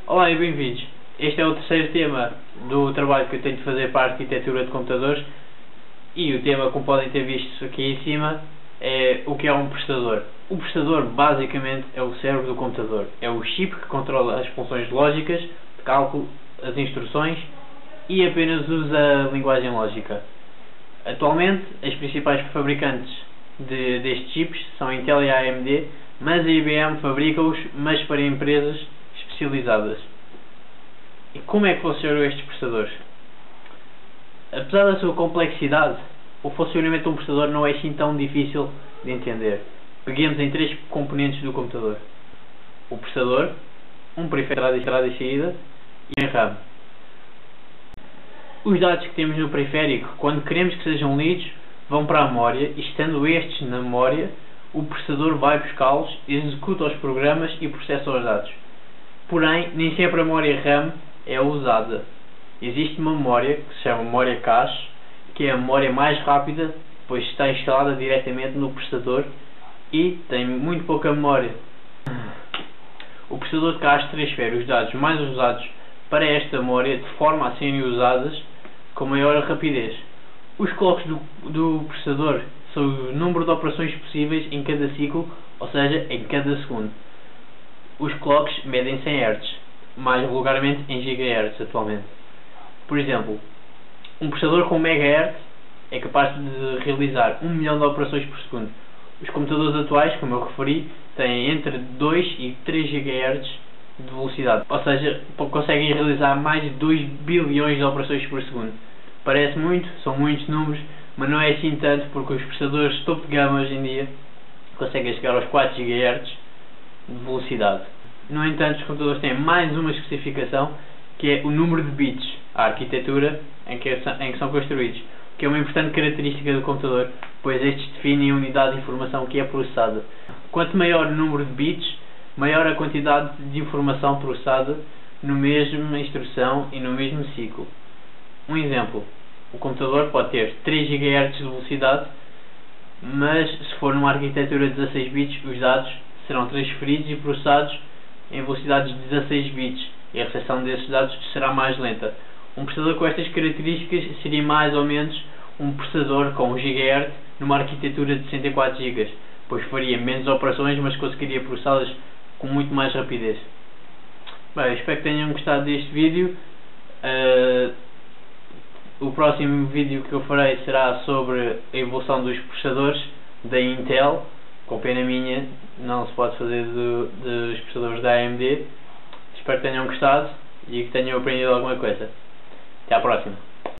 Olá e bem-vindos. Este é o terceiro tema do trabalho que eu tenho de fazer para a arquitetura de computadores e o tema, como podem ter visto aqui em cima, é o que é um processador. O processador basicamente é o cérebro do computador. É o chip que controla as funções lógicas, de cálculo, as instruções e apenas usa a linguagem lógica. Atualmente, as principais fabricantes destes chips são a Intel e a AMD, mas a IBM fabrica-os, mas para empresas especializadas. E como é que funcionam estes processadores? Apesar da sua complexidade, o funcionamento de um processador não é assim tão difícil de entender. Peguemos em três componentes do computador: o processador, um periférico de entrada e saída e a RAM. Os dados que temos no periférico, quando queremos que sejam lidos, vão para a memória e, estando estes na memória, o processador vai buscá-los, executa os programas e processa os dados. Porém, nem sempre a memória RAM é usada. Existe uma memória que se chama memória cache, que é a memória mais rápida, pois está instalada diretamente no processador e tem muito pouca memória. O processador de cache transfere os dados mais usados para esta memória de forma a serem usadas com maior rapidez. Os clocks do processador são o número de operações possíveis em cada ciclo, ou seja, em cada segundo. Os clocks medem-se em Hz, mais vulgarmente em GHz atualmente. Por exemplo, um processador com MHz é capaz de realizar 1 milhão de operações por segundo. Os computadores atuais, como eu referi, têm entre 2 e 3 GHz de velocidade, ou seja, conseguem realizar mais de 2 bilhões de operações por segundo. Parece muito, são muitos números, mas não é assim tanto, porque os processadores de topo de gama hoje em dia conseguem chegar aos 4 GHz de velocidade. No entanto, os computadores têm mais uma especificação, que é o número de bits, a arquitetura em que são construídos, que é uma importante característica do computador, pois estes definem a unidade de informação que é processada. Quanto maior o número de bits, maior a quantidade de informação processada no mesmo instrução e no mesmo ciclo. Um exemplo: o computador pode ter 3 GHz de velocidade, mas se for numa arquitetura de 16 bits, os dados serão transferidos e processados em velocidades de 16 bits e a recepção desses dados será mais lenta. Um processador com estas características seria mais ou menos um processador com 1 GHz numa arquitetura de 64 GB, pois faria menos operações, mas conseguiria processá-las com muito mais rapidez. Bem, espero que tenham gostado deste vídeo. O próximo vídeo que eu farei será sobre a evolução dos processadores da Intel. Com pena minha, não se pode fazer dos processadores da AMD. Espero que tenham gostado e que tenham aprendido alguma coisa. Até à próxima.